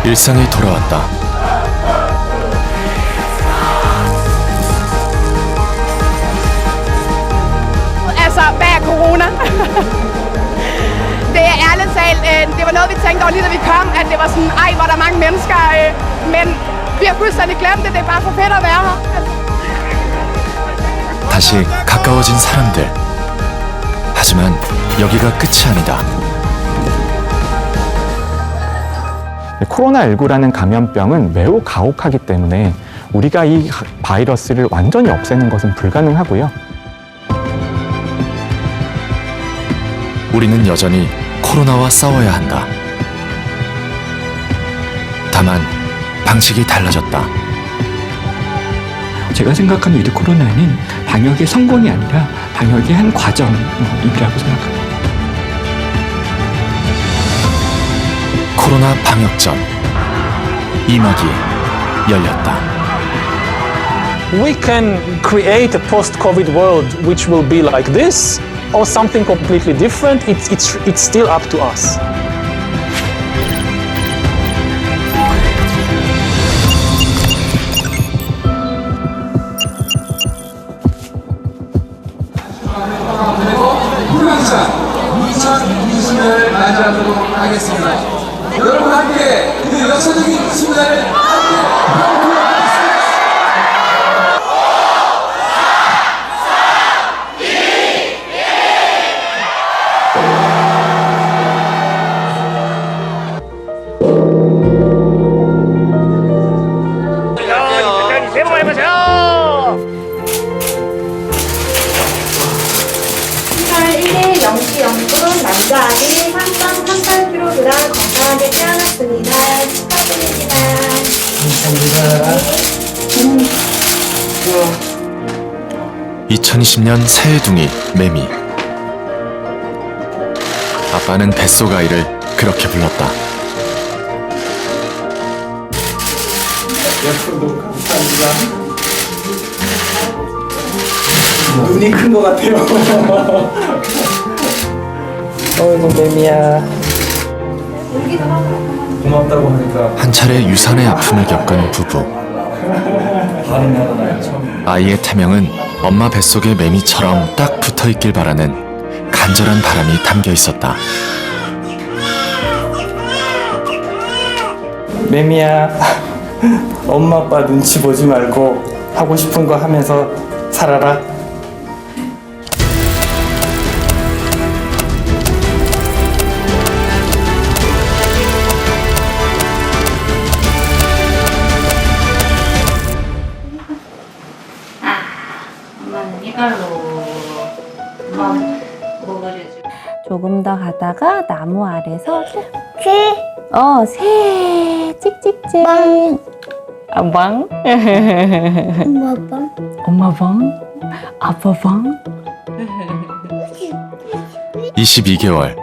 일상이 돌아왔다. Altså, hvad er corona? Det er ærligt talt, det var noget, vi tænkte over lige da vi kom, at det var sådan, ej, hvor der er mange mennesker, men vi har fuldstændig glemt det, det er bare for fedt at være her. 다시 가까워진 사람들. 하지만 여기가 끝이 아니다. 코로나19라는 감염병은 매우 가혹하기 때문에 우리가 이 바이러스를 완전히 없애는 것은 불가능하고요. 우리는 여전히 코로나와 싸워야 한다. 다만 방식이 달라졌다. 제가 생각하는 위드 코로나는 방역의 성공이 아니라 방역의 한 과정이라고 생각합니다. 코로나 방역전 이막이 열렸다. We can create a post-COVID world which will be like this or something completely different. It's still up to us. 우리가 2020년을 맞이하도록 하겠습니다. 여러분 함께 그 역사적인 순간을 함께 새해 복 많이 받으세요. 1일 0시 0분 남자아기 3.38kg 건강하게 태어났습니다. 축하드립니다. 감사합니다. 2020년 새해둥이 매미. 아빠는 뱃속 아이를 그렇게 불렀다. 너무 감사합니다. 눈이 큰 것 같아요. 어이구 매미야. 고맙다고 하니까 한 차례 유산의 아픔을 겪은 부부. 아이의 태명은 엄마 뱃속의 매미처럼 딱 붙어있길 바라는 간절한 바람이 담겨 있었다. 매미야, 엄마 아빠 눈치 보지 말고 하고 싶은 거 하면서 살아라. 엄마는 이걸로 엄마 뭐 그려줄게. 조금 더 가다가 나무 아래서 새 찍찍찍 아방 엄마방 아빠방 22개월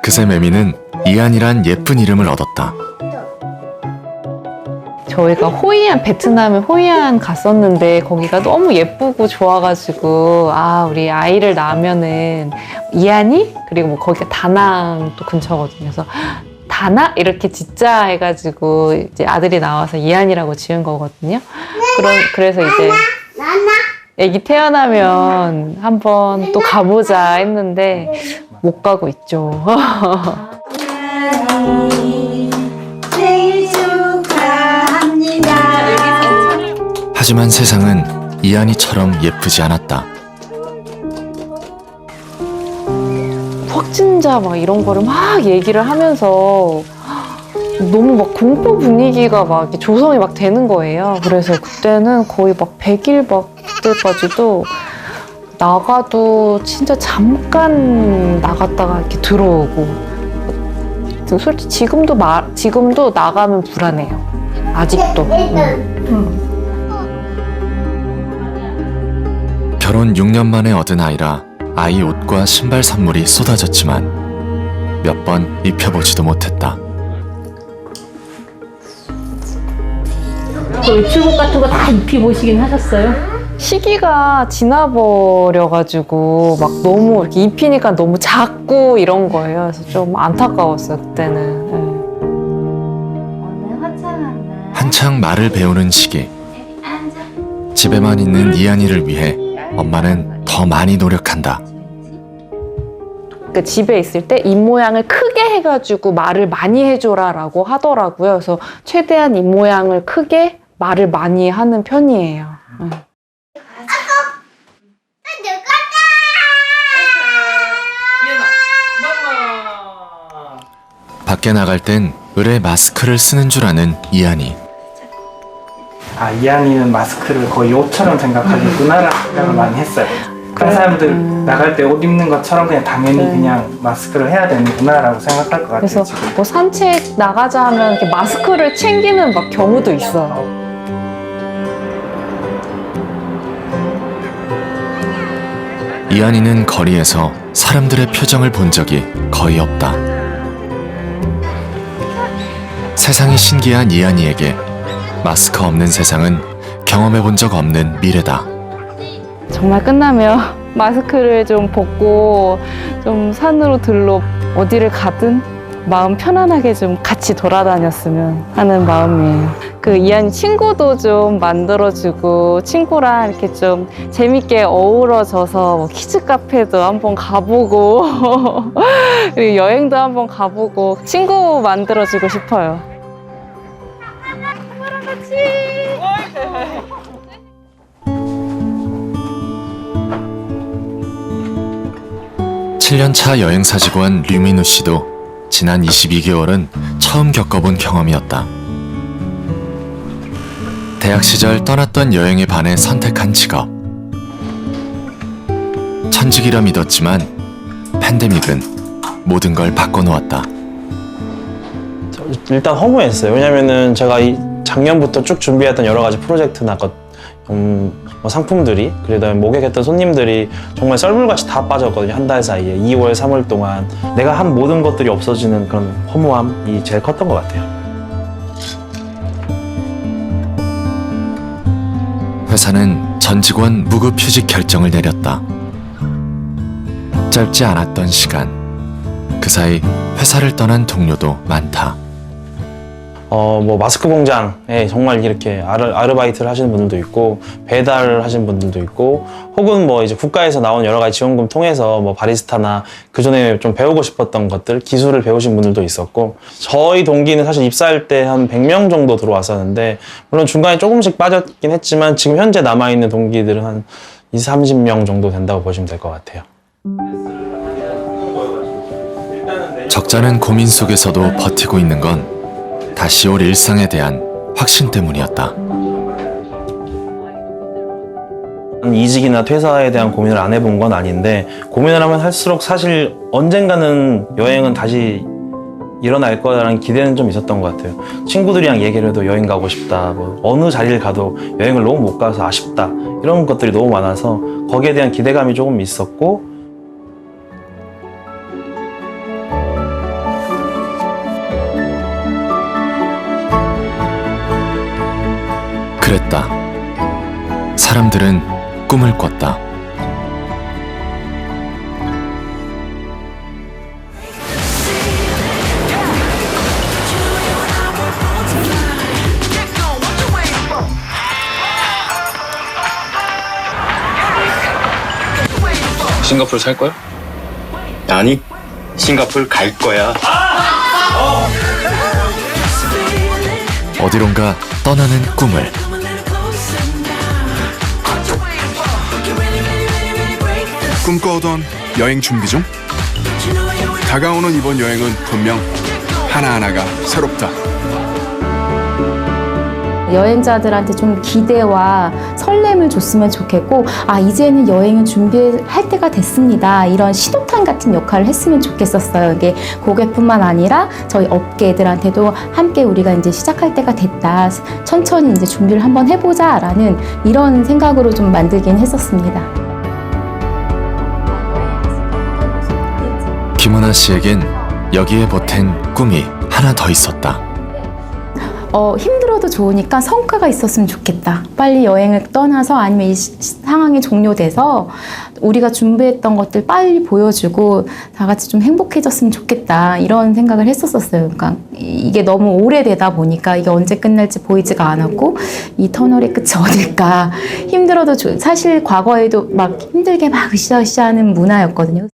그새 매미는 이안이란 예쁜 이름을 얻었다. 저희가 호이안, 베트남에 호이안 갔었는데 거기가 너무 예쁘고 좋아가지고 아 우리 아이를 낳으면은 이안이? 그리고 뭐 거기가 다낭 또 근처거든요. 그래서 다나? 이렇게 짓자 해가지고 이제 아들이 나와서 이안이라고 지은 거거든요. 그래서 이제 애기 태어나면 한번 또 가보자 했는데 못 가고 있죠. 하지만 세상은 이안이처럼 예쁘지 않았다. 확진자 막 이런 거를 막 얘기를 하면서 너무 막 공포 분위기가 막 이렇게 조성이 막 되는 거예요. 그래서 그때는 거의 막 100일 막 때까지도 나가도 진짜 잠깐 나갔다가 이렇게 들어오고 솔직히 지금도 나가면 불안해요. 아직도. 결혼 6년 만에 얻은 아이라 아이 옷과 신발 선물이 쏟아졌지만 몇 번 입혀보지도 못했다. 외출복 같은 거 다 입혀보시긴 하셨어요? 시기가 지나버려가지고 막 너무 이렇게 입히니까 너무 작고 이런 거예요. 그래서 좀 안타까웠어요, 그때는. 네. 오늘 화창한 날. 한창 말을 배우는 시기. 앉아. 집에만 있는 이한이를 위해 엄마는 더 많이 노력한다. 그 집에 있을 때 입모양을 크게 해가지고 말을 많이 해줘라라고 하더라고요. 그래서 최대한 입모양을 크게 말을 많이 하는 편이에요. 네. 밖에 나갈 땐 을에 마스크를 쓰는 줄 아는 이한이. 아, 이한이는 마스크를 거의 옷처럼 생각하겠구나라는 생각을 많이 했어요. 다른 사람들 나갈 때 옷 입는 것처럼 그냥 당연히 그냥 마스크를 해야 되는구나라고 생각할 것 같아요. 그래서 지금. 뭐 산책 나가자 하면 이렇게 마스크를 챙기는 막 경우도 있어요. 이한이는 거리에서 사람들의 표정을 본 적이 거의 없다. 세상이 신기한 이한이에게 마스크 없는 세상은 경험해 본 적 없는 미래다. 정말 끝나면 마스크를 좀 벗고 좀 산으로 들러 어디를 가든 마음 편안하게 좀 같이 돌아다녔으면 하는 마음이에요. 그 이한이 친구도 좀 만들어주고 친구랑 이렇게 좀 재밌게 어우러져서 뭐 키즈 카페도 한번 가보고 그리고 여행도 한번 가보고 친구 만들어주고 싶어요. 엄마랑 같이. 7년차 여행사직원 류민우 씨도 지난 22개월은 처음 겪어본 경험이었다. 대학 시절 떠났던 여행에 반해 선택한 직업. 천직이라 믿었지만 팬데믹은 모든 걸 바꿔놓았다. 일단 허무했어요. 왜냐면은 제가 작년부터 쭉 준비했던 여러 가지 프로젝트나 뭐 상품들이, 그다음에 목격했던 손님들이 정말 썰물같이 다 빠졌거든요. 한 달 사이에 2월, 3월 동안 내가 한 모든 것들이 없어지는 그런 허무함이 제일 컸던 것 같아요. 회사는 전 직원 무급휴직 결정을 내렸다. 짧지 않았던 시간, 그 사이 회사를 떠난 동료도 많다. 뭐 마스크 공장에 정말 이렇게 아르바이트를 하시는 분들도 있고, 배달을 하시는 분들도 있고, 혹은 뭐 이제 국가에서 나온 여러 가지 지원금 통해서 뭐 바리스타나 그 전에 좀 배우고 싶었던 것들, 기술을 배우신 분들도 있었고, 저희 동기는 사실 입사할 때 한 100명 정도 들어왔었는데, 물론 중간에 조금씩 빠졌긴 했지만 지금 현재 남아있는 동기들은 한 20, 30명 정도 된다고 보시면 될 것 같아요. 적잖은 고민 속에서도 버티고 있는 건 다시 올 일상에 대한 확신 때문이었다. 이직이나 퇴사에 대한 고민을 안 해본 건 아닌데, 고민을 하면 할수록 사실 언젠가는 여행은 다시 일어날 거라는 기대는 좀 있었던 것 같아요. 친구들이랑 얘기를 해도 여행 가고 싶다, 뭐 어느 자리를 가도 여행을 너무 못 가서 아쉽다, 이런 것들이 너무 많아서 거기에 대한 기대감이 조금 있었고, 그랬다. 사람들은 꿈을 꿨다. 싱가포르 살 거야? 아니, 싱가포르 갈 거야. 어디론가 떠나는 꿈을. 꿈꿔오던 여행 준비 중? 다가오는 이번 여행은 분명 하나하나가 새롭다. 여행자들한테 좀 기대와 설렘을 줬으면 좋겠고, 아, 이제는 여행을 준비할 때가 됐습니다, 이런 신호탄 같은 역할을 했으면 좋겠었어요. 이게 고객뿐만 아니라 저희 업계들한테도 함께 우리가 이제 시작할 때가 됐다, 천천히 이제 준비를 한번 해보자 라는 이런 생각으로 좀 만들긴 했었습니다. 김은하 씨에겐 여기에 보탠 꿈이 하나 더 있었다. 힘들어도 좋으니까 성과가 있었으면 좋겠다. 빨리 여행을 떠나서 아니면 이 상황이 종료돼서 우리가 준비했던 것들 빨리 보여주고 다 같이 좀 행복해졌으면 좋겠다. 이런 생각을 했었어요. 그러니까 이게 너무 오래되다 보니까 이게 언제 끝날지 보이지가 않았고 이 터널의 끝이 어딜까. 힘들어도 사실 과거에도 막 힘들게 막 으쌰으쌰 하는 문화였거든요.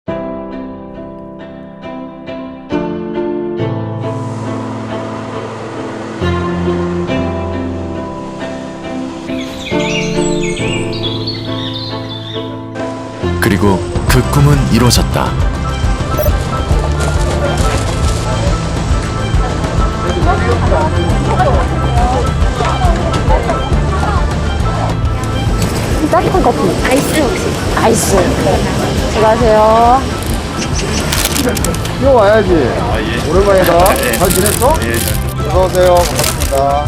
그리고 그 꿈은 이루어졌다. 따뜻한 커피. 아이스 혹시? 아이스. 들어가세요. 이거 와야지. 오랜만이다. 잘 지냈어? 어서오세요. 반갑습니다.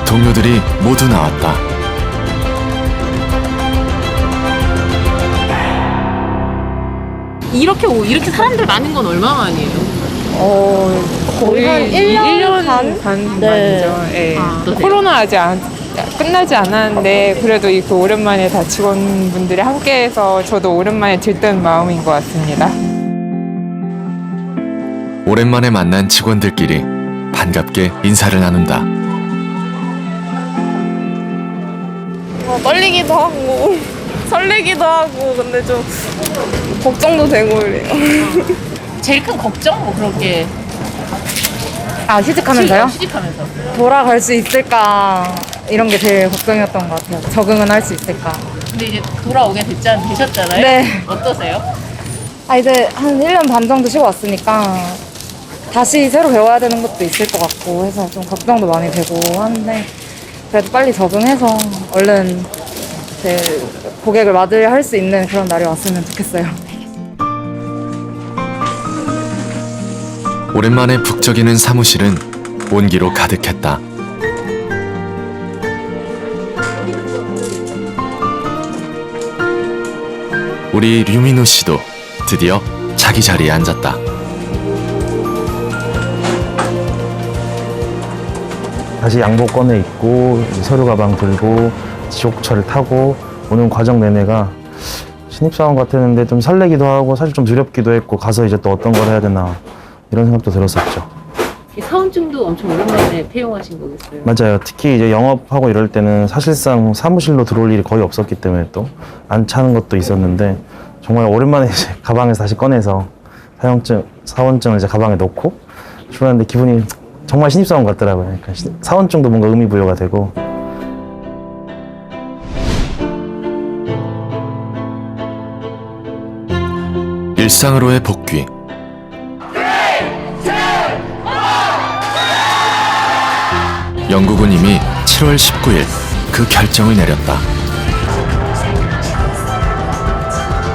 동료들이 모두 나왔다. 이렇게 사람들 많은 건 얼마 만이에요? 거의 한 1년 반 만이죠. 예. 코로나 아직 끝나지 않았는데 그래도 이렇게 오랜만에 다 직원분들이 함께해서 저도 오랜만에 들뜬 마음인 것 같습니다. 오랜만에 만난 직원들끼리 반갑게 인사를 나눈다. 떨리기도 하고 설레기도 하고 근데 좀 걱정도 되고 이래요. 제일 큰 걱정? 뭐 그렇게 취직하면서요? 취직하면서 돌아갈 수 있을까 이런 게 제일 걱정이었던 것 같아요. 적응은 할 수 있을까. 근데 이제 돌아오게 되셨잖아요. 네. 어떠세요? 이제 한 1년 반 정도 쉬고 왔으니까 다시 새로 배워야 되는 것도 있을 것 같고 해서 좀 걱정도 많이 되고 하는데 그래도 빨리 적응해서 얼른 제 고객을 맞이할 수 있는 그런 날이 왔으면 좋겠어요. 오랜만에 북적이는 사무실은 온기로 가득했다. 우리 류민우 씨도 드디어 자기 자리에 앉았다. 다시 양복 꺼내 입고 서류 가방 들고 지옥철을 타고 오는 과정 내내가 신입사원 같았는데 좀 설레기도 하고 사실 좀 두렵기도 했고 가서 이제 또 어떤 걸 해야 되나 이런 생각도 들었었죠. 사원증도 엄청 오랜만에 폐용하신 거겠어요? 맞아요. 특히 이제 영업하고 이럴 때는 사실상 사무실로 들어올 일이 거의 없었기 때문에 또 안 차는 것도 있었는데 정말 오랜만에 이제 가방에서 다시 꺼내서 사원증을 이제 가방에 넣고 출근하는데 기분이 정말 신입사원 같더라고요. 그러니까 사원증도 뭔가 의미 부여가 되고. 일상으로의 복귀. 영국은 이미 7월 19일 그 결정을 내렸다.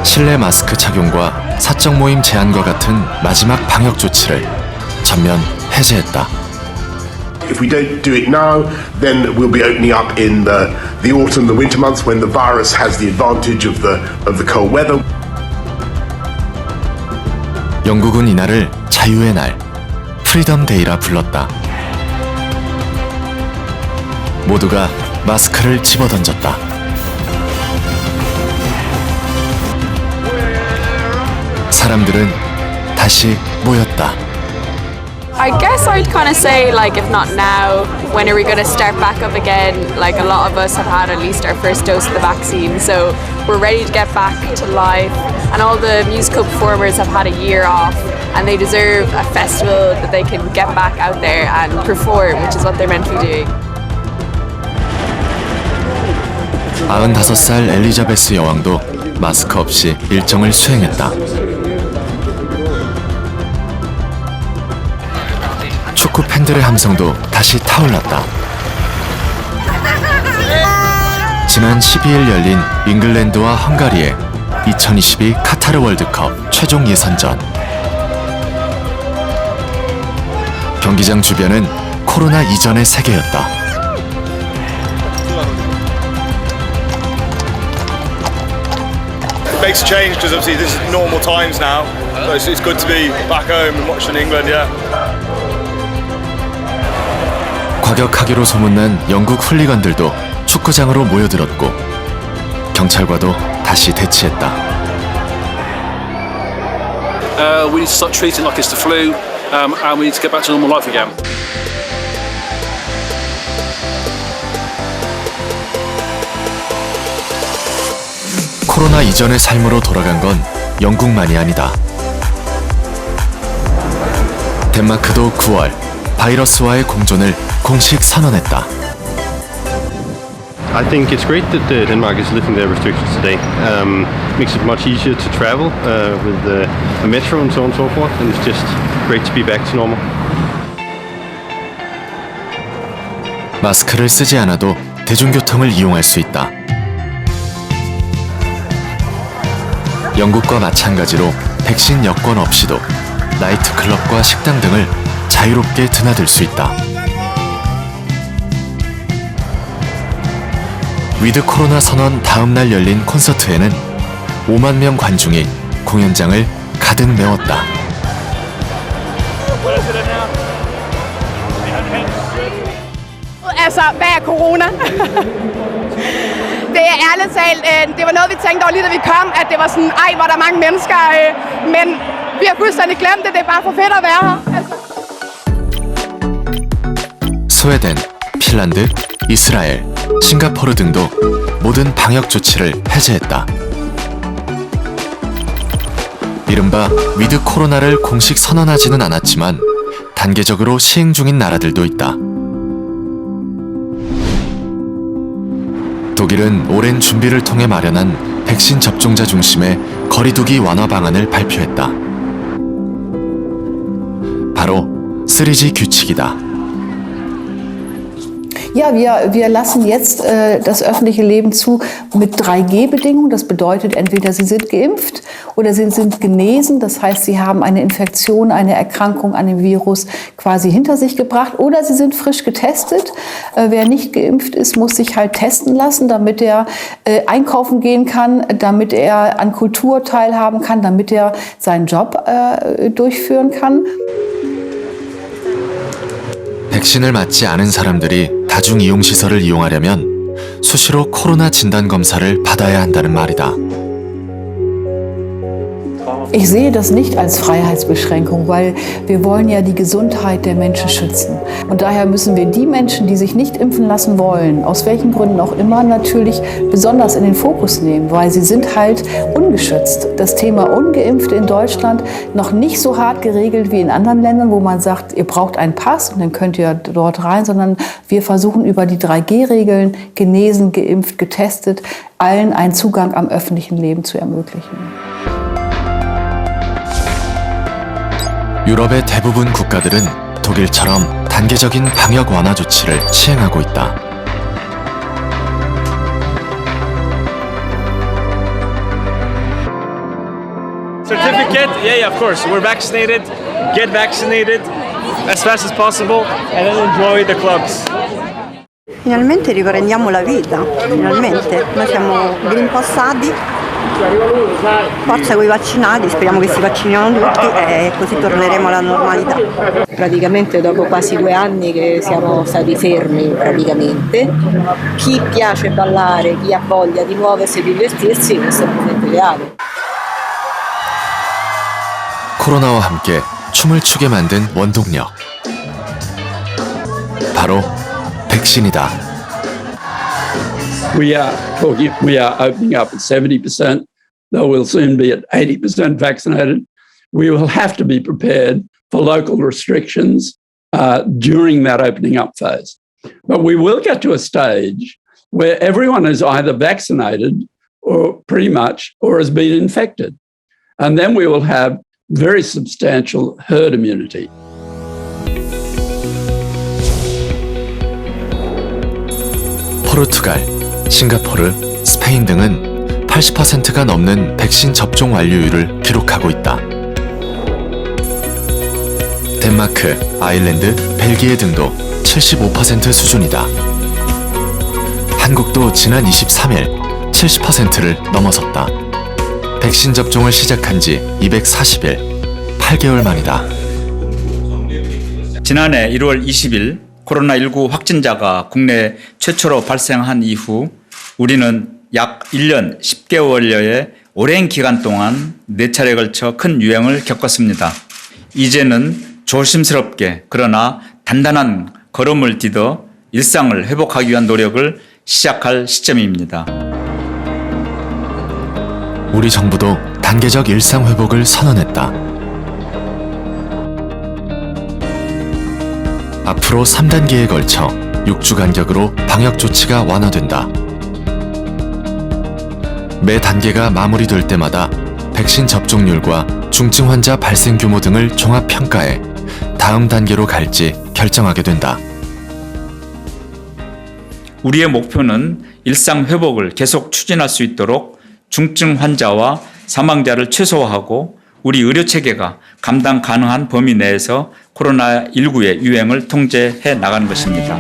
실내 마스크 착용과 사적 모임 제한과 같은 마지막 방역 조치를 전면 해제했다. If we don't do it now, then we'll be opening up in the autumn, the winter months when the virus has the advantage of the cold weather. 영국은 이날을 자유의 날, 프리덤 데이라 불렀다. 모두가 마스크를 집어던졌다. 사람들은 다시 모였다. I guess I'd kind of say, like, if not now, when are we going to start back up again? Like, a lot of us have had at least our first dose of the vaccine, so we're ready to get back to life. And all the musical performers have had a year off, and they deserve a festival that they can get back out there and perform, which is what they're meant to be doing. 95살 엘리자베스 여왕도 마스크 없이 일정을 수행했다. 축구 팬들의 함성도 다시 타올랐다. 지난 12일 열린 잉글랜드와 헝가리의 2022 카타르 월드컵 최종 예선전. 경기장 주변은 코로나 이전의 세계였다. makes a change because obviously this is normal times now. So it's good to be back home and watching England. Yeah. 과격하기로 소문난 영국 훌리건들도 축구장으로 모여들었고 경찰과도 다시 대치했다. We need to start treating like it's the flu, and we need to get back to normal life again. 코로나 이전의 삶으로 돌아간 건 영국만이 아니다. 덴마크도 9월 바이러스와의 공존을 공식 선언했다. I think it's great that Denmark is lifting their restrictions today. Makes it much easier to travel with the metro and so on and so forth, and it's just great to be back to normal. 마스크를 쓰지 않아도 대중교통을 이용할 수 있다. 영국과 마찬가지로 백신 여권 없이도 나이트클럽과 식당 등을 자유롭게 드나들 수 있다. 위드 코로나 선언 다음 날 열린 콘서트에는 5만 명 관중이 공연장을 가득 메웠다. Altså, hvad er corona? Det er ærligt talt, det var noget, vi tænkte over lige da vi kom, at det var sådan, ej, hvor der er mange mennesker, men vi har fuldstændig glemt det, det er bare for fedt at være her. Altså. 스웨덴, 핀란드, 이스라엘, 싱가포르 등도 모든 방역 조치를 해제했다. 이른바 위드 코로나를 공식 선언하지는 않았지만 단계적으로 시행 중인 나라들도 있다. 독일은 오랜 준비를 통해 마련한 백신 접종자 중심의 거리두기 완화 방안을 발표했다. 바로 3G 규칙이다. Ja, wir lassen jetzt das öffentliche Leben zu mit 3G-Bedingungen. Das bedeutet, entweder Sie sind geimpft oder Sie sind genesen. Das heißt, Sie haben eine Infektion, eine Erkrankung an dem Virus quasi hinter sich gebracht. Oder Sie sind frisch getestet. Wer nicht geimpft ist, muss sich halt testen lassen, damit er einkaufen gehen kann, damit er an Kultur teilhaben kann, damit er seinen Job durchführen kann. 백신을 맞지 않은 사람들이 다중이용시설을 이용하려면 수시로 코로나 진단 검사를 받아야 한다는 말이다. Ich sehe das nicht als Freiheitsbeschränkung, weil wir wollen ja die Gesundheit der Menschen schützen. Und daher müssen wir die Menschen, die sich nicht impfen lassen wollen, aus welchen Gründen auch immer, natürlich besonders in den Fokus nehmen, weil sie sind halt ungeschützt. Das Thema Ungeimpfte in Deutschland noch nicht so hart geregelt wie in anderen Ländern, wo man sagt, ihr braucht einen Pass und dann könnt ihr dort rein, sondern wir versuchen über die 3G-Regeln, genesen, geimpft, getestet, allen einen Zugang am öffentlichen Leben zu ermöglichen. 유럽의 대부분 국가들은 독일처럼 단계적인 방역 완화 조치를 시행하고 있다. Certificate? Yeah, of course. We're vaccinated. Get vaccinated as fast as possible and then enjoy the clubs. Finalmente riprendiamo la vita, finalmente. Noi siamo green passati, forza coi vaccinati, speriamo che si vaccinino tutti e così torneremo alla normalità. Praticamente dopo quasi 2 anni che siamo stati fermi praticamente, chi piace ballare, chi ha voglia di muoversi e divertirsi, questo è il momento ideale. 코로나와 함께 춤을 추게 만든 원동력. 바로 백신이다. We are opening up at 70%, though we'll soon be at 80% vaccinated. We will have to be prepared for local restrictions during that opening up phase. But we will get to a stage where everyone is either vaccinated or pretty much or has been infected. And then we will have very substantial herd immunity. 포르투갈, 싱가포르, 스페인 등은 80%가 넘는 백신 접종 완료율을 기록하고 있다. 덴마크, 아일랜드, 벨기에 등도 75% 수준이다. 한국도 지난 23일 70%를 넘어섰다. 백신 접종을 시작한 지 240일, 8개월 만이다. 지난해 1월 20일 코로나19 확진자가 국내 최초로 발생한 이후 우리는 약 1년 10개월여의 오랜 기간 동안 4차례에 걸쳐 큰 유행을 겪었습니다. 이제는 조심스럽게 그러나 단단한 걸음을 디뎌 일상을 회복하기 위한 노력을 시작할 시점입니다. 우리 정부도 단계적 일상 회복을 선언했다. 앞으로 3단계에 걸쳐 6주 간격으로 방역 조치가 완화된다. 매 단계가 마무리될 때마다 백신 접종률과 중증 환자 발생 규모 등을 종합 평가해 다음 단계로 갈지 결정하게 된다. 우리의 목표는 일상 회복을 계속 추진할 수 있도록 중증 환자와 사망자를 최소화하고 우리 의료 체계가 감당 가능한 범위 내에서 코로나19의 유행을 통제해 나가는 것입니다.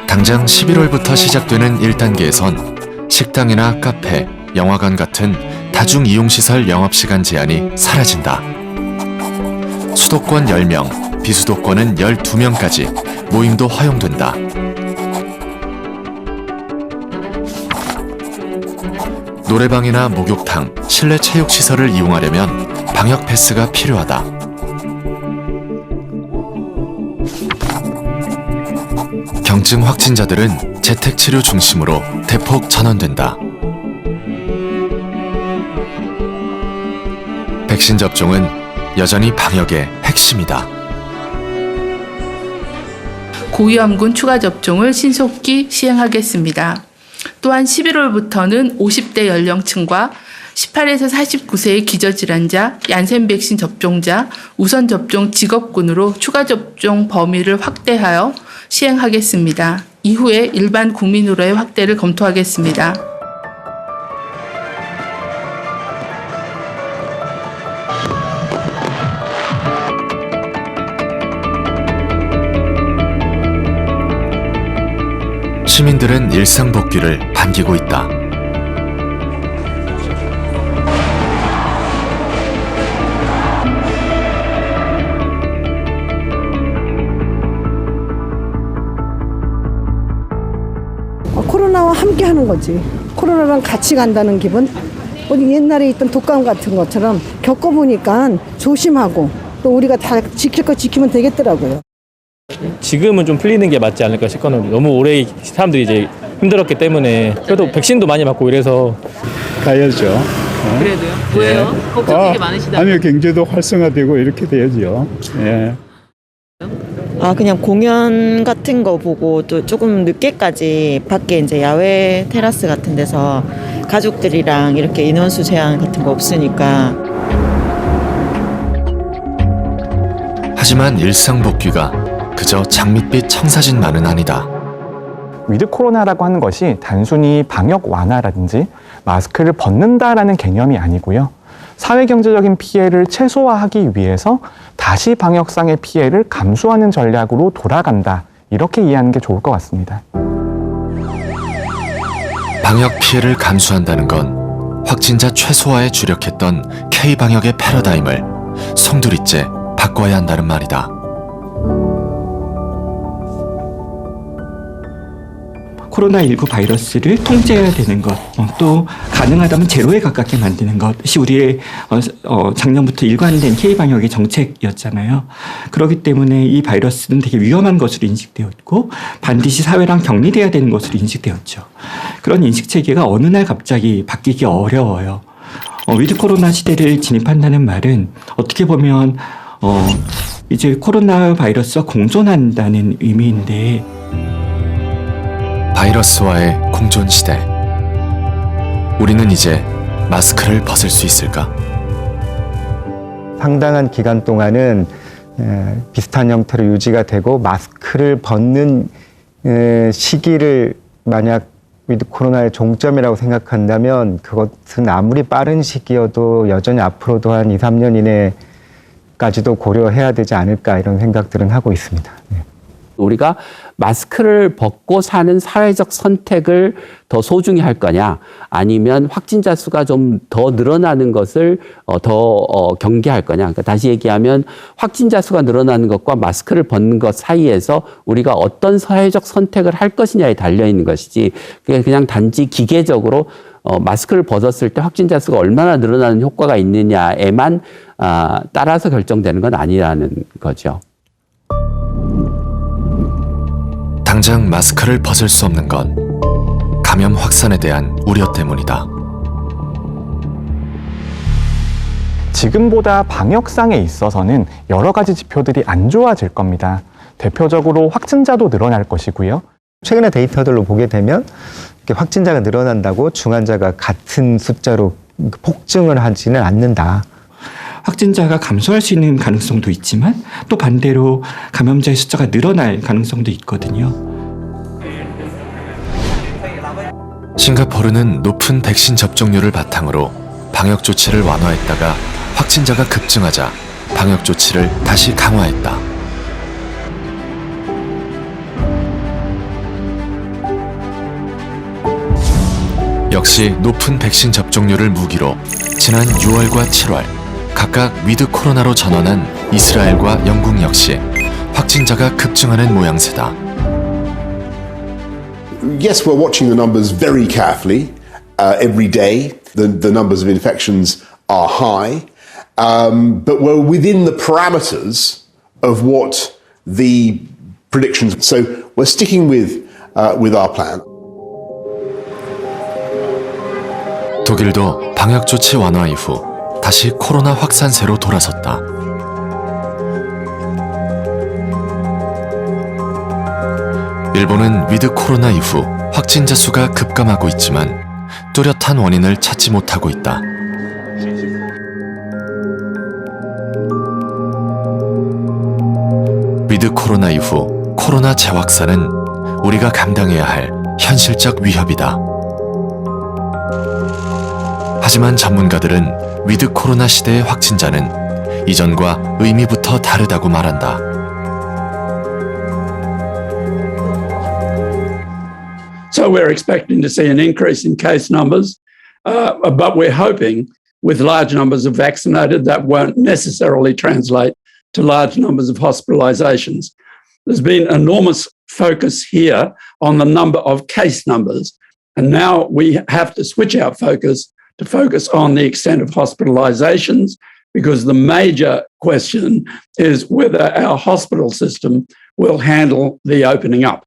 당장 11월부터 시작되는 1단계에선 식당이나 카페, 영화관 같은 다중이용시설 영업시간 제한이 사라진다. 수도권 10명, 비수도권은 12명까지 모임도 허용된다. 노래방이나 목욕탕, 실내 체육시설을 이용하려면 방역 패스가 필요하다. 경증 확진자들은 재택치료 중심으로 대폭 전원된다. 백신 접종은 여전히 방역의 핵심이다. 고위험군 추가 접종을 신속히 시행하겠습니다. 또한 11월부터는 50대 연령층과 18에서 49세의 기저질환자, 얀센 백신 접종자, 우선 접종 직업군으로 추가 접종 범위를 확대하여 시행하겠습니다. 이후에 일반 국민으로의 확대를 검토하겠습니다. 시민들은 일상 복귀를 반기고 있다. 코로나와 함께 하는 거지. 코로나랑 같이 간다는 기분? 어디 옛날에 있던 독감 같은 것처럼 겪어보니까 조심하고 또 우리가 다 지킬 거 지키면 되겠더라고요. 지금은 좀 풀리는 게 맞지 않을까 싶거든요. 너무 오래 사람들이 이제 힘들었기 때문에 그래도 백신도 많이 맞고 이래서 가야죠. 그래도요? 왜요? 걱정이 게 많으시다. 아니요, 경제도 활성화되고 이렇게 돼야죠. 예. 그냥 공연 같은 거 보고 또 조금 늦게까지 밖에 이제 야외 테라스 같은 데서 가족들이랑 이렇게 인원수 제한 같은 거 없으니까. 하지만 일상 복귀가 그저 장밋빛 청사진만은 아니다. 위드 코로나라고 하는 것이 단순히 방역 완화라든지 마스크를 벗는다라는 개념이 아니고요. 사회경제적인 피해를 최소화하기 위해서 다시 방역상의 피해를 감수하는 전략으로 돌아간다. 이렇게 이해하는 게 좋을 것 같습니다. 방역 피해를 감수한다는 건 확진자 최소화에 주력했던 K방역의 패러다임을 송두리째 바꿔야 한다는 말이다. 코로나19 바이러스를 통제해야 되는 것, 또 가능하다면 제로에 가깝게 만드는 것이 우리의 작년부터 일관된 K방역의 정책이었잖아요. 그렇기 때문에 이 바이러스는 되게 위험한 것으로 인식되었고 반드시 사회랑 격리돼야 되는 것으로 인식되었죠. 그런 인식체계가 어느 날 갑자기 바뀌기 어려워요. 위드 코로나 시대를 진입한다는 말은 어떻게 보면 이제 코로나 바이러스와 공존한다는 의미인데 바이러스와의 공존 시대. 우리는 이제 마스크를 벗을 수 있을까? 상당한 기간 동안은 비슷한 형태로 유지가 되고 마스크를 벗는 시기를 만약 위드 코로나의 종점이라고 생각한다면 그것은 아무리 빠른 시기여도 여전히 앞으로도 한 2, 3년 이내까지도 고려해야 되지 않을까 이런 생각들은 하고 있습니다. 네. 우리가 마스크를 벗고 사는 사회적 선택을 더 소중히 할 거냐, 아니면 확진자 수가 좀 더 늘어나는 것을 더 경계할 거냐. 그러니까 다시 얘기하면 확진자 수가 늘어나는 것과 마스크를 벗는 것 사이에서 우리가 어떤 사회적 선택을 할 것이냐에 달려 있는 것이지, 그냥 단지 기계적으로 마스크를 벗었을 때 확진자 수가 얼마나 늘어나는 효과가 있느냐에만 따라서 결정되는 건 아니라는 거죠. 당장 마스크를 벗을 수 없는 건 감염 확산에 대한 우려 때문이다. 지금보다 방역상에 있어서는 여러 가지 지표들이 안 좋아질 겁니다. 대표적으로 확진자도 늘어날 것이고요. 최근의 데이터들로 보게 되면 확진자가 늘어난다고 중환자가 같은 숫자로 폭증을 하지는 않는다. 확진자가 감소할 수 있는 가능성도 있지만 또 반대로 감염자의 숫자가 늘어날 가능성도 있거든요. 싱가포르는 높은 백신 접종률을 바탕으로 방역 조치를 완화했다가 확진자가 급증하자 방역 조치를 다시 강화했다. 역시 높은 백신 접종률을 무기로 지난 6월과 7월 각각 위드 코로나로 전환한 이스라엘과 영국 역시 확진자가 급증하는 모양새다. Yes, we're watching the numbers very carefully. Every day, the numbers of infections are high, but we're within the parameters of what the predictions. So we're sticking with our plan. 독일도 방역 조치 완화 이후 다시 코로나 확산세로 돌아섰다. 일본은 위드 코로나 이후 확진자 수가 급감하고 있지만 뚜렷한 원인을 찾지 못하고 있다. 위드 코로나 이후 코로나 재확산은 우리가 감당해야 할 현실적 위협이다. 하지만 전문가들은 위드 코로나 시대의 확진자는 이전과 의미부터 다르다고 말한다. So we're expecting to see an increase in case numbers, but we're hoping with large numbers of vaccinated that won't necessarily translate to large numbers of hospitalizations. There's been enormous focus here on the number of case numbers, and now we have to switch our focus to focus on the extent of hospitalizations, because the major question is whether our hospital system will handle the opening up.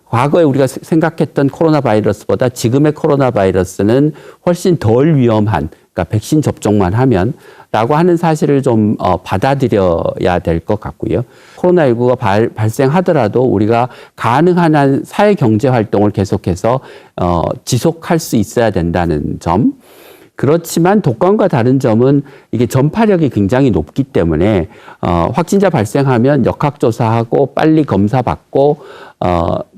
과거에 우리가 생각했던 코로나 바이러스보다 지금의 코로나 바이러스는 훨씬 덜 위험한, 그러니까 백신 접종만 하면 라고 하는 사실을 좀 받아들여야 될 것 같고요. 코로나19가 발생하더라도 우리가 가능한 한 사회경제 활동을 계속해서 지속할 수 있어야 된다는 점. 그렇지만 독감과 다른 점은 이게 전파력이 굉장히 높기 때문에 확진자 발생하면 역학조사하고 빨리 검사받고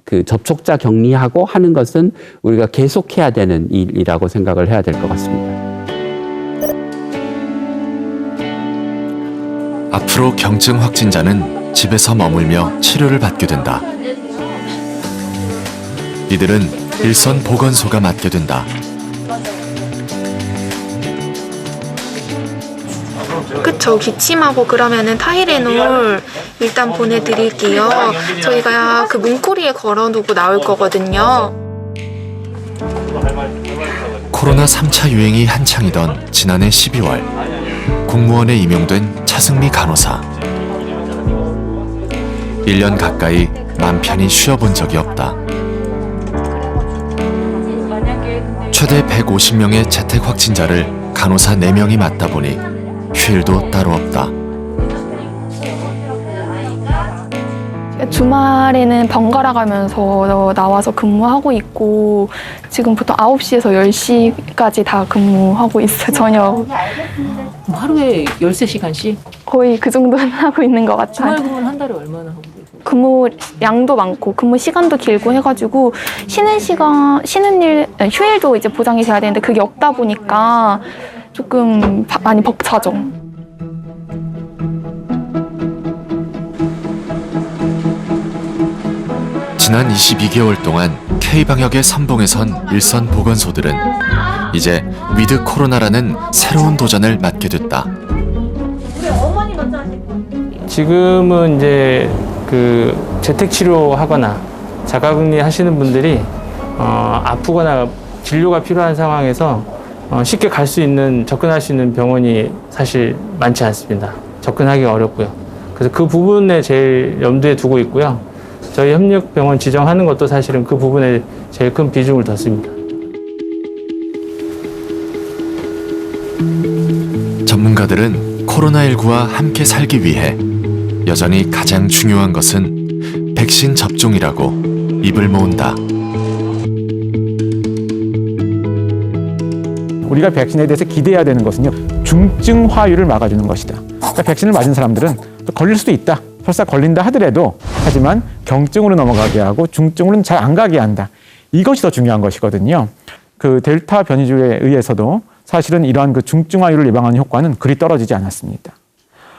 그 접촉자 격리하고 하는 것은 우리가 계속해야 되는 일이라고 생각을 해야 될 것 같습니다. 앞으로 경증 확진자는 집에서 머물며 치료를 받게 된다. 이들은 일선 보건소가 맡게 된다. 그쵸, 기침하고 그러면은 타이레놀 일단 보내드릴게요. 저희가 그 문고리에 걸어두고 나올 거거든요. 코로나 3차 유행이 한창이던 지난해 12월 공무원에 임용된 차승미 간호사. 1년 가까이 맘 편히 쉬어본 적이 없다. 최대 150명의 재택 확진자를 간호사 4명이 맡다 보니 휴일도 따로 없다. 주말에는 번갈아 가면서 나와서 근무하고 있고 지금 보통 9시에서 10시까지 다 근무하고 있어요, 저녁. 하루에 13시간씩? 거의 그 정도는 하고 있는 것 같아요. 주말 근무는 한 달에 얼마나 하고 계세요? 근무 양도 많고 근무 시간도 길고 해가지고 휴일도 이제 보장이 돼야 되는데 그게 없다 보니까 조금 많이 벅차죠. 지난 22개월 동안 K방역의 선봉에 선 일선 보건소들은 이제 위드 코로나라는 새로운 도전을 맡게 됐다. 지금은 이제 그 재택 치료하거나 자가격리 하시는 분들이 아프거나 진료가 필요한 상황에서 쉽게 갈 수 있는, 접근할 수 있는 병원이 사실 많지 않습니다. 접근하기가 어렵고요. 그래서 그 부분에 제일 염두에 두고 있고요. 저희 협력병원 지정하는 것도 사실은 그 부분에 제일 큰 비중을 뒀습니다. 전문가들은 코로나19와 함께 살기 위해 여전히 가장 중요한 것은 백신 접종이라고 입을 모은다. 우리가 백신에 대해서 기대해야 되는 것은요, 중증화율을 막아주는 것이다. 그러니까 백신을 맞은 사람들은 또 걸릴 수도 있다. 설사 걸린다 하더라도, 하지만 경증으로 넘어가게 하고 중증으로는 잘 안 가게 한다. 이것이 더 중요한 것이거든요. 그 델타 변이주에 의해서도 사실은 이러한 그 중증화율을 예방하는 효과는 그리 떨어지지 않았습니다.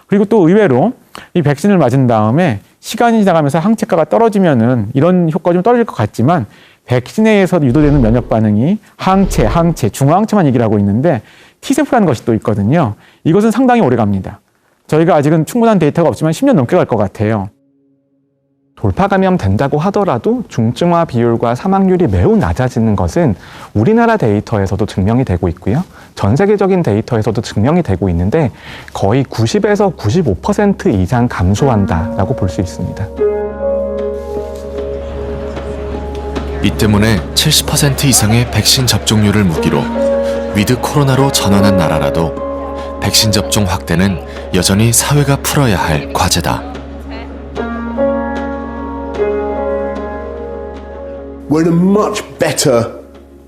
그리고 또 의외로 이 백신을 맞은 다음에 시간이 지나가면서 항체가가 떨어지면은 이런 효과가 좀 떨어질 것 같지만, 백신에 의해서 유도되는 면역 반응이 항체, 중화항체만 얘기를 하고 있는데 T세포라는 것이 또 있거든요. 이것은 상당히 오래 갑니다. 저희가 아직은 충분한 데이터가 없지만 10년 넘게 갈 것 같아요. 돌파 감염 된다고 하더라도 중증화 비율과 사망률이 매우 낮아지는 것은 우리나라 데이터에서도 증명이 되고 있고요. 전 세계적인 데이터에서도 증명이 되고 있는데 거의 90에서 95% 이상 감소한다라고 볼 수 있습니다. 이 때문에 70% 이상의 백신 접종률을 무기로 위드 코로나로 전환한 나라라도 백신 접종 확대는 여전히 사회가 풀어야 할 과제다. We're in a much better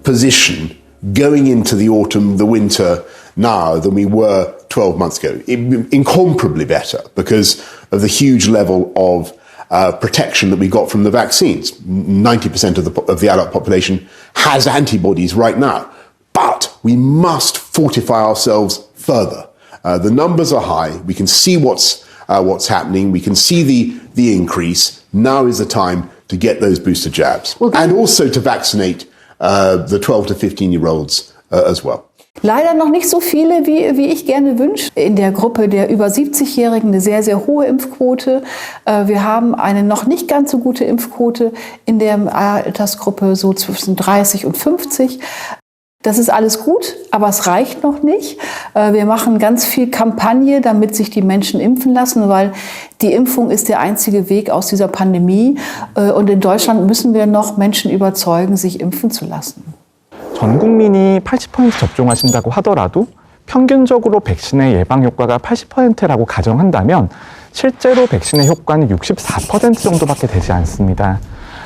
position going into the autumn, the winter now than we were 12 months ago. Incomparably better because of the huge level of protection that we got from the vaccines. 90% of the adult population has antibodies right now. But we must fortify ourselves further. The numbers are high. We can see what's happening. We can see the increase. Now is the time to get those booster jabs. And also to vaccinate the 12 to 15-year-olds as well. Leider noch nicht so viele, wie ich gerne wünsche. In der Gruppe der über 70-Jährigen eine sehr, sehr hohe Impfquote. Wir haben eine noch nicht ganz so gute Impfquote in der Altersgruppe so zwischen 30 und 50. Das ist alles gut, aber es reicht noch nicht. Wir machen ganz viel Kampagne, damit sich die Menschen impfen lassen, weil die Impfung ist der einzige Weg aus dieser Pandemie. Und in Deutschland müssen wir noch Menschen überzeugen, sich impfen zu lassen. 전 국민이 80% 접종하신다고 하더라도 평균적으로 백신의 예방 효과가 80%라고 가정한다면 실제로 백신의 효과는 64% 정도밖에 되지 않습니다.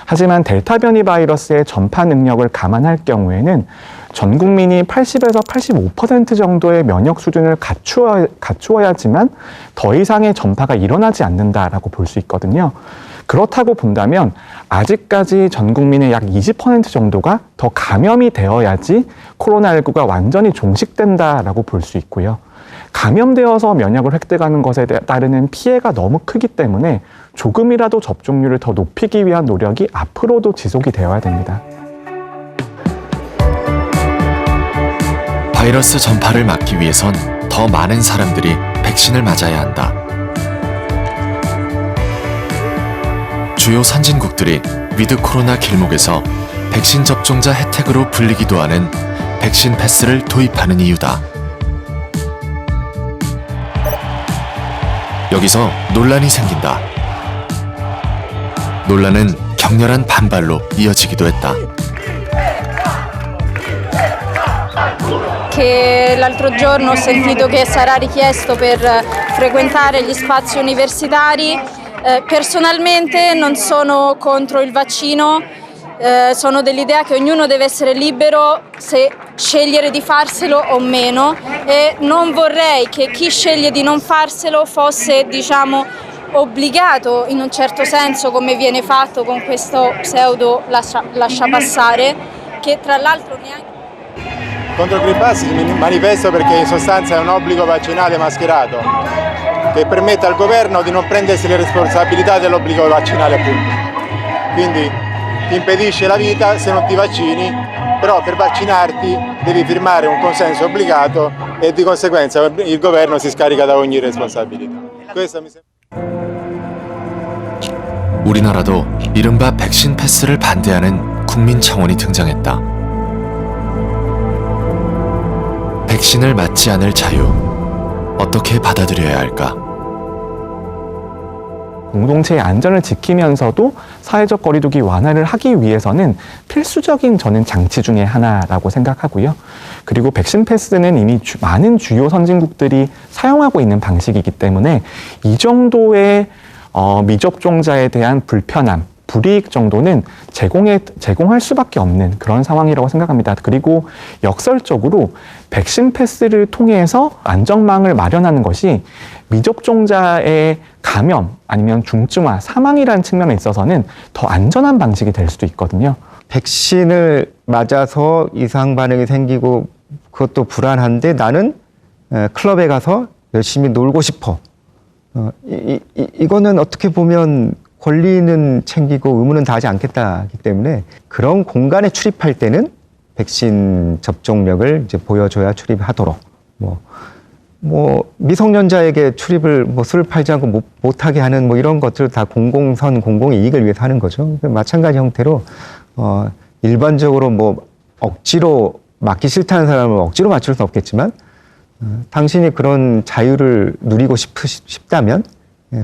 하지만 델타 변이 바이러스의 전파 능력을 감안할 경우에는 전 국민이 80에서 85% 정도의 면역 수준을 갖추어야지만 더 이상의 전파가 일어나지 않는다라고 볼 수 있거든요. 그렇다고 본다면 아직까지 전 국민의 약 20% 정도가 더 감염이 되어야지 코로나19가 완전히 종식된다라고 볼 수 있고요. 감염되어서 면역을 획득하는 것에 따르는 피해가 너무 크기 때문에 조금이라도 접종률을 더 높이기 위한 노력이 앞으로도 지속이 되어야 됩니다. 바이러스 전파를 막기 위해선 더 많은 사람들이 백신을 맞아야 한다. 주요 선진국들이 위드 코로나 길목에서 백신 접종자 혜택으로 불리기도 하는 백신 패스를 도입하는 이유다. 여기서 논란이 생긴다. 논란은 격렬한 반발로 이어지기도 했다. Che l'altro giorno ho sentito che sarà richiesto per frequentare gli spazi universitari. Personalmente non sono contro il vaccino, sono dell'idea che ognuno deve essere libero se scegliere di farselo o meno e non vorrei che chi sceglie di non farselo fosse, diciamo, obbligato in un certo senso come viene fatto con questo pseudo lasciapassare che tra l'altro neanche... Contro il Green Pass mi manifesto perché in sostanza è un obbligo vaccinale mascherato che permette al governo di non prendersi le responsabilità dell'obbligo vaccinale appunto. quindi ti impedisce la vita se non ti vaccini, però per vaccinarti devi firmare un consenso obbligato e di conseguenza il governo si scarica da ogni responsabilità. Questo mi sembra. 우리나라도 이른바 백신 패스를 반대하는 국민청원이 등장했다. 백신을 맞지 않을 자유, 어떻게 받아들여야 할까? 공동체의 안전을 지키면서도 사회적 거리두기 완화를 하기 위해서는 필수적인 저는 장치 중에 하나라고 생각하고요. 그리고 백신 패스는 이미 많은 주요 선진국들이 사용하고 있는 방식이기 때문에 이 정도의 미접종자에 대한 불편함, 불이익 정도는 제공할 수밖에 없는 그런 상황이라고 생각합니다. 그리고 역설적으로 백신 패스를 통해서 안전망을 마련하는 것이 미접종자의 감염 아니면 중증화, 사망이라는 측면에 있어서는 더 안전한 방식이 될 수도 있거든요. 백신을 맞아서 이상 반응이 생기고 그것도 불안한데 나는 클럽에 가서 열심히 놀고 싶어. 이거는 어떻게 보면 권리는 챙기고 의무는 다하지 않겠다기 때문에 그런 공간에 출입할 때는 백신 접종력을 이제 보여줘야 출입하도록 미성년자에게 출입을 술을 팔지 않고 못하게 하는 이런 것들 다 공공선 공공의 이익을 위해서 하는 거죠. 마찬가지 형태로 일반적으로 억지로 맞기 싫다는 사람을 억지로 맞출 수 없겠지만 당신이 그런 자유를 누리고 싶다면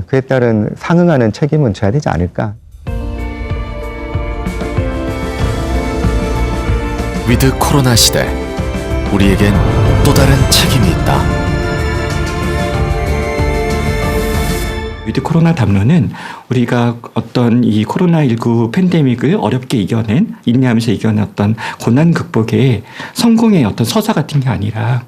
그에 따른 상응하는 책임은 져야 되지 않을까. 위드 코로나 시대, 우리에겐 또 다른 책임이 있다. 위드 코로나 담론은 우리가 어떤 이 코로나19 팬데믹을 어렵게 이겨낸, 인내하면서 이겨낸 어떤 고난 극복의 성공의 어떤 서사 같은 게 아니라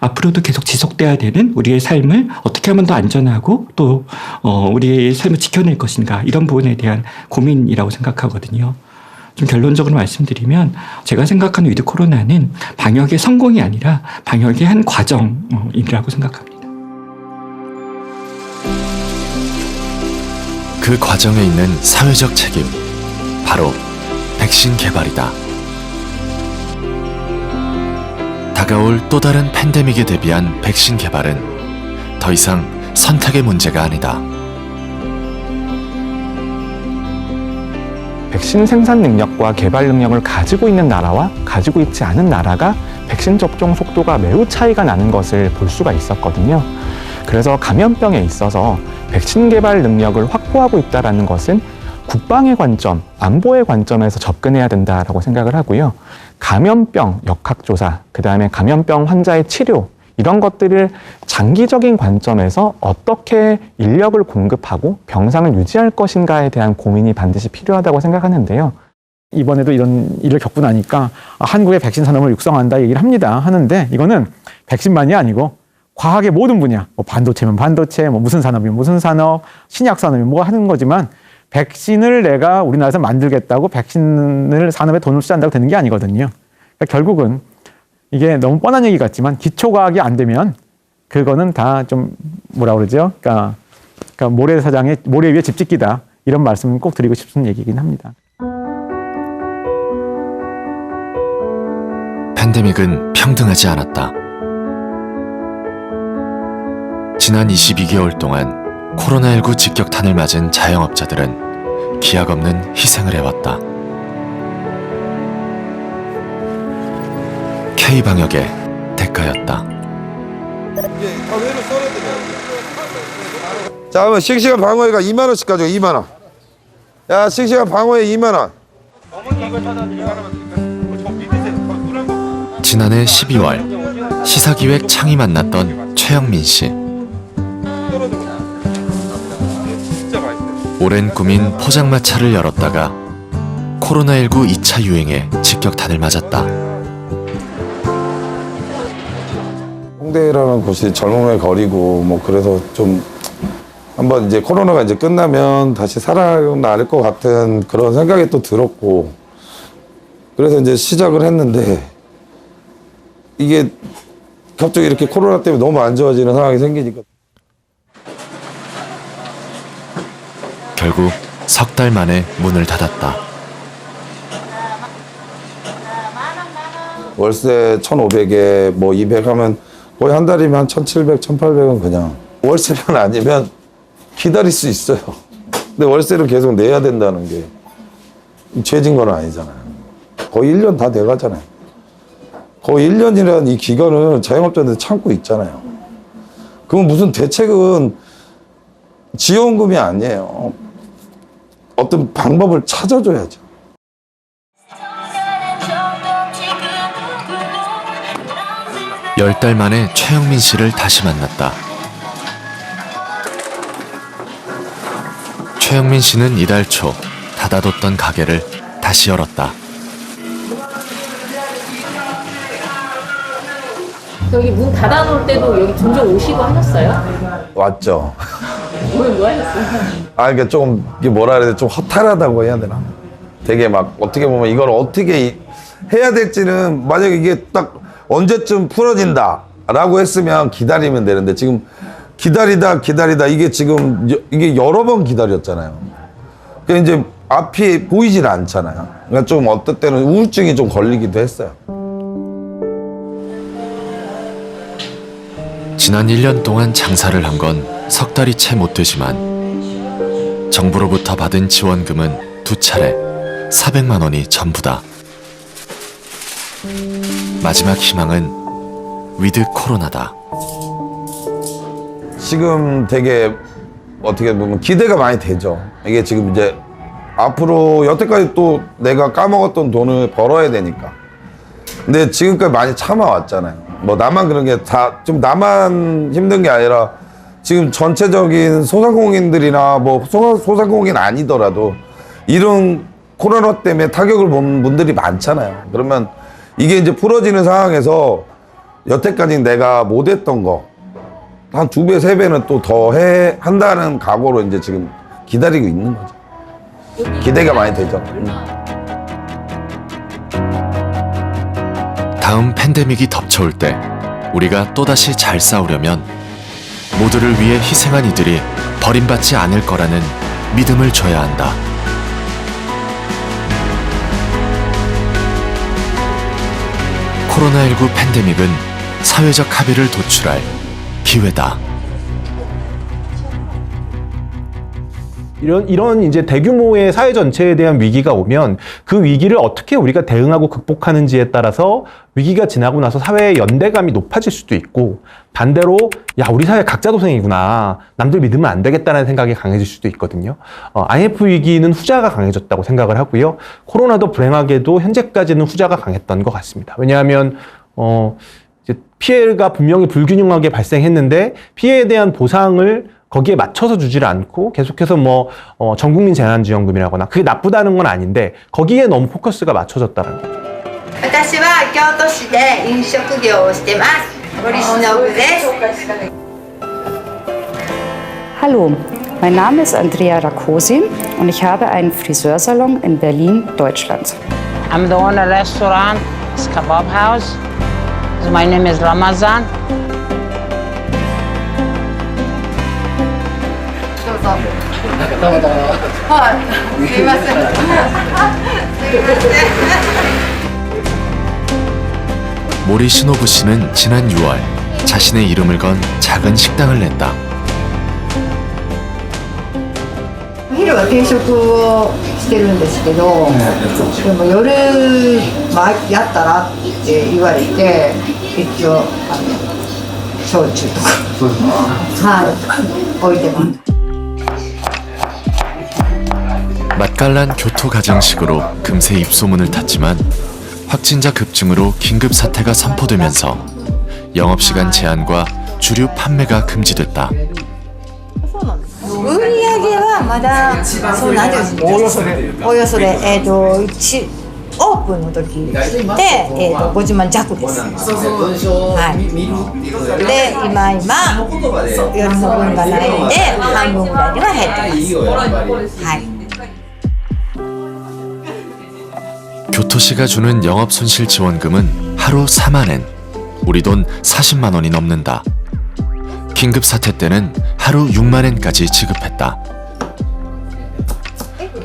앞으로도 계속 지속돼야 되는 우리의 삶을 어떻게 하면 더 안전하고 또 우리의 삶을 지켜낼 것인가, 이런 부분에 대한 고민이라고 생각하거든요. 좀 결론적으로 말씀드리면 제가 생각하는 위드 코로나는 방역의 성공이 아니라 방역의 한 과정이라고 생각합니다. 그 과정에 있는 사회적 책임, 바로 백신 개발이다. 다가올 또 다른 팬데믹에 대비한 백신 개발은 더 이상 선택의 문제가 아니다. 백신 생산 능력과 개발 능력을 가지고 있는 나라와 가지고 있지 않은 나라가 백신 접종 속도가 매우 차이가 나는 것을 볼 수가 있었거든요. 그래서 감염병에 있어서 백신 개발 능력을 확보하고 있다는 것은 국방의 관점, 안보의 관점에서 접근해야 된다라고 생각을 하고요. 감염병 역학조사, 그다음에 감염병 환자의 치료, 이런 것들을 장기적인 관점에서 어떻게 인력을 공급하고 병상을 유지할 것인가에 대한 고민이 반드시 필요하다고 생각하는데요. 이번에도 이런 일을 겪고 나니까 한국의 백신 산업을 육성한다 얘기를 합니다. 하는데 이거는 백신만이 아니고 과학의 모든 분야, 반도체면 반도체, 무슨 산업이면 무슨 산업, 신약 산업이면 뭐가 하는 거지만 백신을 내가 우리나라에서 만들겠다고 백신을 산업에 돈을 쓰지 않는다고 되는 게 아니거든요. 그러니까 결국은 이게 너무 뻔한 얘기 같지만 기초과학이 안 되면 그거는 다 좀 뭐라 그러죠? 그러니까 모래 위에 집 짓기다. 이런 말씀은 꼭 드리고 싶은 얘기긴 합니다. 팬데믹은 평등하지 않았다. 지난 22개월 동안 코로나19 직격탄을 맞은 자영업자들은 기약 없는 희생을 해왔다. K방역의 대가였다. 자, 그러면 싱싱한 방어회가 2만 원씩 가져. 2만 원. 야, 싱싱한 방어회 2만 원. 지난해 12월 시사기획 창이 만났던 최영민 씨. 오랜 꿈인 포장마차를 열었다가 코로나19 2차 유행에 직격탄을 맞았다. 홍대라는 곳이 젊음의 거리고 그래서 좀 한번 이제 코로나가 이제 끝나면 다시 살아날 것 같은 그런 생각이 또 들었고, 그래서 이제 시작을 했는데 이게 갑자기 이렇게 코로나 때문에 너무 안 좋아지는 상황이 생기니까 결국 석 달 만에 문을 닫았다. 월세 1,500에 뭐 200 하면 거의 한 달이면 한 1,700, 1,800은 그냥 월세만 아니면 기다릴 수 있어요. 근데 월세를 계속 내야 된다는 게 죄진 건 아니잖아요. 거의 1년 다 돼가잖아요. 거의 1년이라는 이 기간을 자영업자들 참고 있잖아요. 그럼 무슨 대책은 지원금이 아니에요. 어떤 방법을 찾아줘야죠. 열 달 만에 최영민 씨를 다시 만났다. 최영민 씨는 이달 초 닫아뒀던 가게를 다시 열었다. 여기 문 닫아놓을 때도 여기 종종 오시고 하셨어요? 왔죠. 뭐 하셨어요? 그러니까 조금 이게 뭐라 그래야 돼? 좀 허탈하다고 해야 되나? 되게 막 어떻게 보면 이걸 어떻게 해야 될지는 만약에 이게 딱 언제쯤 풀어진다라고 했으면 기다리면 되는데 지금 기다리다 이게 지금 이게 여러 번 기다렸잖아요. 그러니까 이제 앞이 보이질 않잖아요. 그러니까 좀 어떨 때는 우울증이 좀 걸리기도 했어요. 지난 1년 동안 장사를 한 건 석 달이 채 못 되지만 정부로부터 받은 지원금은 2차례 400만 원이 전부다. 마지막 희망은 위드 코로나다. 지금 되게 어떻게 보면 기대가 많이 되죠. 이게 지금 이제 앞으로 여태까지 또 내가 까먹었던 돈을 벌어야 되니까. 근데 지금까지 많이 참아왔잖아요. 뭐 나만 그런 게 다 좀 나만 힘든 게 아니라 지금 전체적인 소상공인들이나 뭐 소상공인 아니더라도 이런 코로나 때문에 타격을 본 분들이 많잖아요. 그러면 이게 이제 풀어지는 상황에서 여태까지 내가 못했던 거 한 2배, 3배는 또 더 한다는 각오로 이제 지금 기다리고 있는 거죠. 기대가 많이 되죠. 다음 팬데믹이 덮쳐올 때 우리가 또다시 잘 싸우려면 모두를 위해 희생한 이들이 버림받지 않을 거라는 믿음을 줘야 한다. 코로나19 팬데믹은 사회적 합의를 도출할 기회다. 이런 이제 대규모의 사회 전체에 대한 위기가 오면 그 위기를 어떻게 우리가 대응하고 극복하는지에 따라서 위기가 지나고 나서 사회의 연대감이 높아질 수도 있고 반대로 야 우리 사회 각자 도생이구나 남들 믿으면 안 되겠다는 생각이 강해질 수도 있거든요. IMF 위기는 후자가 강해졌다고 생각을 하고요. 코로나도 불행하게도 현재까지는 후자가 강했던 것 같습니다. 왜냐하면 이제 피해가 분명히 불균형하게 발생했는데 피해에 대한 보상을 거기에 맞춰서 주지를 않고 계속해서 전 국민 재난지원금이라거나 그게 나쁘다는 건 아닌데 거기에 너무 포커스가 맞춰졌다는 거죠. 私は京都市で飲食業をしてます森忍です Hallo, mein Name ist Andrea Rakosi und ich habe einen Friseursalon in Berlin, Deutschland. I'm the owner of the restaurant, it's Kebab House. My name is Ramazan. 모리 시노부 씨는 지난 6월 자신의 이름을 건 작은 식당을 냈다. 昼は定食をしてるんですけど、でも夜やったらって言われて一応焼酎とか置いてます。 맛깔난 교토 가정식으로 금세 입소문을 탔지만 확진자 급증으로 긴급 사태가 선포되면서 영업시간 제한과 주류 판매가 금지됐다. 売り上げはまだそうなんです。およそでオープンの時で50万弱です。はい。で今夜の分がないんで半分ぐらいには減ってます。はい。 교토시가 주는 영업 손실 지원금은 하루 4만엔, 우리 돈 40만 원이 넘는다. 긴급 사태 때는 하루 6만엔까지 지급했다.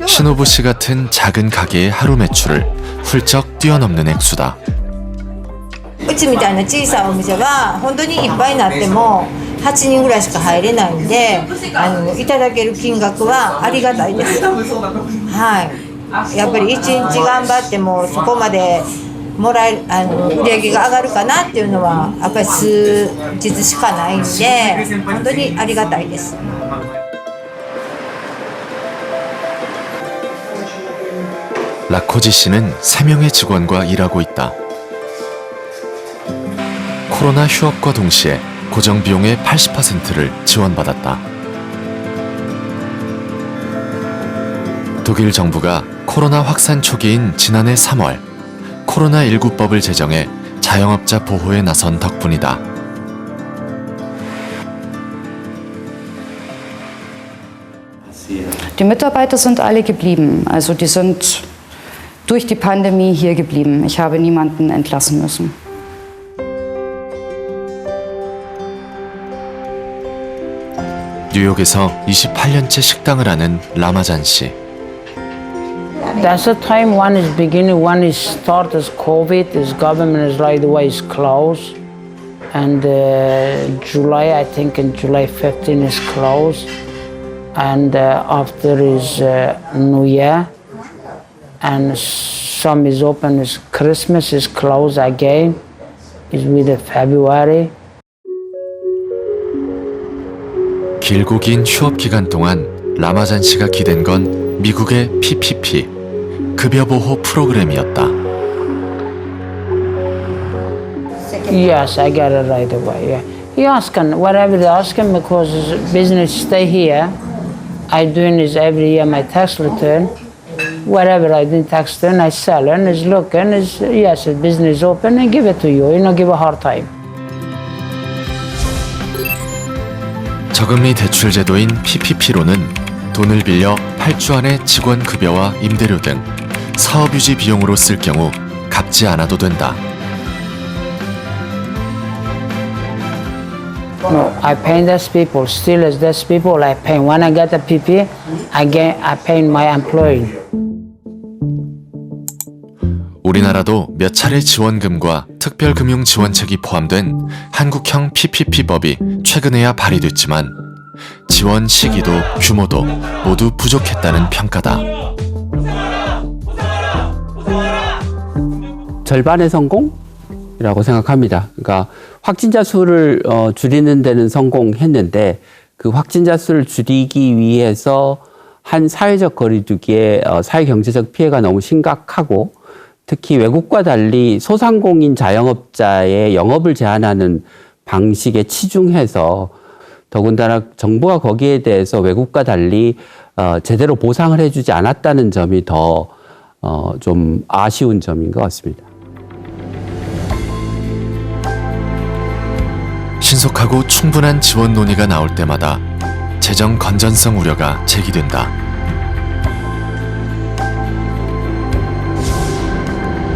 신호부 씨 같은 작은 가게의 하루 매출을 훌쩍 뛰어넘는 액수다. うちみたいな小さいお店は本当にいっぱいになっても8人ぐらいしか入れないんで、いただける金額はありがたいです。はい。やっぱり1日頑張ってもそこまでもらえる売り上げが上がるかなっていうのはやっぱり数日しかないんで、本当にありがたいです。 라코지 씨는 3명의 직원과 일하고 있다. 코로나 휴업과 동시에 고정 비용의 80%를 지원받았다. 독일 정부가 코로나 확산 초기인 지난해 3월 코로나19법을 제정해 자영업자 보호에 나선 덕분이다. Die Mitarbeiter sind alle geblieben. Also die sind durch die Pandemie hier geblieben. Ich habe niemanden entlassen müssen. 뉴욕에서 28년째 식당을 하는 라마잔 씨. That's the time one is beginning, one is start as COVID, as government is right away is closed. And July, I think in July 15 is closed. And after is New Year. And some is open as Christmas is closed again. Is with February. 길고 긴 휴업 기간 동안 라마잔 씨가 기댄 건 미국의 PPP, 급여 보호 프로그램이었다. Yes, I got it right away. Yeah. He asking whatever they ask him because his business stay here. I doing is every year my tax return. Whatever I do tax return, I sell and is looking is yes, his business open and give it to you. You know, give a hard time. 저금리 대출 제도인 PPP로는 돈을 빌려 8주 안에 직원 급여와 임대료 등 사업 유지 비용으로 쓸 경우 갚지 않아도 된다. No, I pay those people. Still as those people, I pay. When I get a PP, I pay my employee. 우리나라도 몇 차례 지원금과 특별금융지원책이 포함된 한국형 PPP법이 최근에야 발의됐지만 지원 시기도 규모도 모두 부족했다는 평가다. 절반의 성공이라고 생각합니다. 그러니까 확진자 수를 줄이는 데는 성공했는데 그 확진자 수를 줄이기 위해서 한 사회적 거리두기에 사회경제적 피해가 너무 심각하고 특히 외국과 달리 소상공인 자영업자의 영업을 제한하는 방식에 치중해서 더군다나 정부가 거기에 대해서 외국과 달리 제대로 보상을 해주지 않았다는 점이 더 좀 아쉬운 점인 것 같습니다. 신속하고 충분한 지원 논의가 나올 때마다 재정 건전성 우려가 제기된다.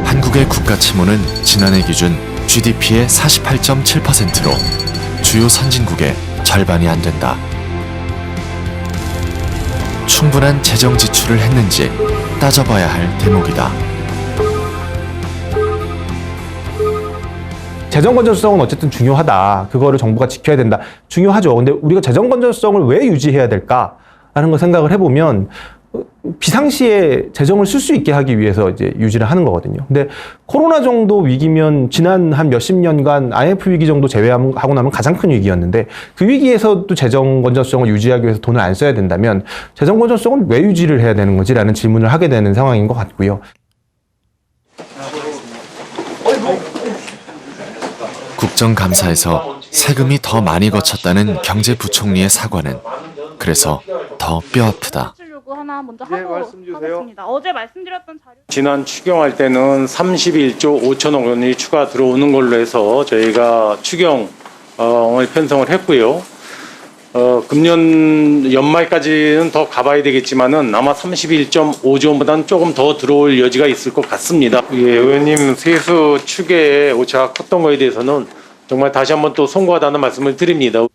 한국의 국가 채무는 지난해 기준 GDP의 48.7%로 주요 선진국의 절반이 안 된다. 충분한 재정 지출을 했는지 따져봐야 할 대목이다. 재정 건전성은 어쨌든 중요하다. 그거를 정부가 지켜야 된다. 중요하죠. 근데 우리가 재정 건전성을 왜 유지해야 될까라는 걸 생각을 해보면 비상시에 재정을 쓸 수 있게 하기 위해서 이제 유지를 하는 거거든요. 근데 코로나 정도 위기면 지난 한 몇십 년간 IMF 위기 정도 제외하고 나면 가장 큰 위기였는데 그 위기에서도 재정 건전성을 유지하기 위해서 돈을 안 써야 된다면 재정 건전성은 왜 유지를 해야 되는 거지라는 질문을 하게 되는 상황인 것 같고요. 국정감사에서 세금이 더 많이 거쳤다는 경제부총리의 사과는 그래서 더 뼈아프다. 하나 먼저 하고 하겠습니다. 어제 말씀드렸던 자료 지난 추경할 때는 31조 5천억 원이 추가 들어오는 걸로 해서 저희가 추경을 편성을 했고요. 금년 연말까지는 더 가봐야 되겠지만은 아마 31.5조 원보다는 조금 더 들어올 여지가 있을 것 같습니다. 예, 의원님 세수 추계의 오차가 컸던 거에 대해서는 정말 다시 한번 또 송구하다는 말씀을 드립니다.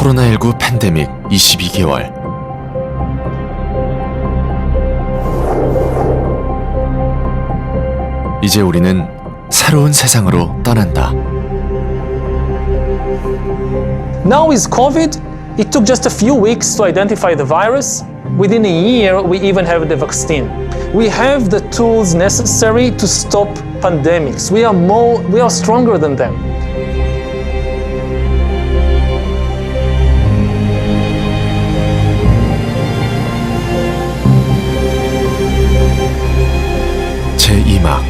코로나19 팬데믹 22개월. 이제 우리는 새로운 세상으로 떠난다. Now with COVID, it took just a few weeks to identify the virus. Within a year, we even have the vaccine. We have the tools necessary to stop pandemics. We are stronger than them. 제2막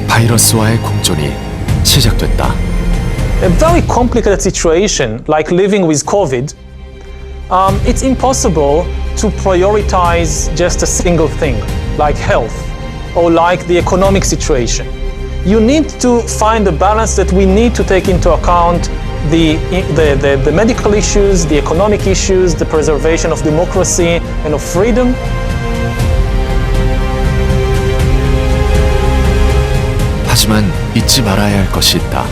바이러스와의 공존이 시작됐다. A very complicated situation like living with COVID, it's impossible to prioritize just a single thing like health or like the economic situation. You need to find a balance that we need to take into account the medical issues, the economic issues, the preservation of democracy and of freedom. 하지만 잊지 말아야 할 것이 있다.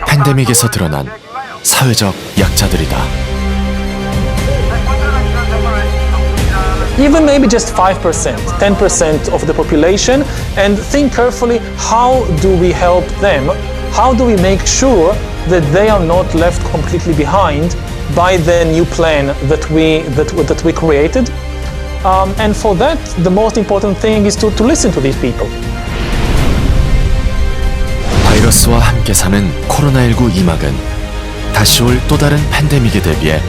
팬데믹에서 드러난 사회적 약자들이다. Even maybe just 5%, 10% of the population, and think carefully, how do we help them? How do we make sure that they are not left completely behind by the new plan that we created? And for that, the most important thing is to listen to these people. 바이러스와 함께 사는 코로나19 이막은 다시 올 또 다른 팬데믹에 대비해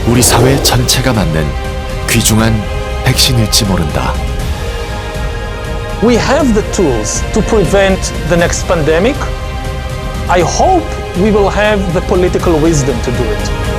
우리 사회 전체가 맞는 귀중한 백신일지 모른다. We have the tools to prevent the next pandemic. I hope we will have the political wisdom to do it.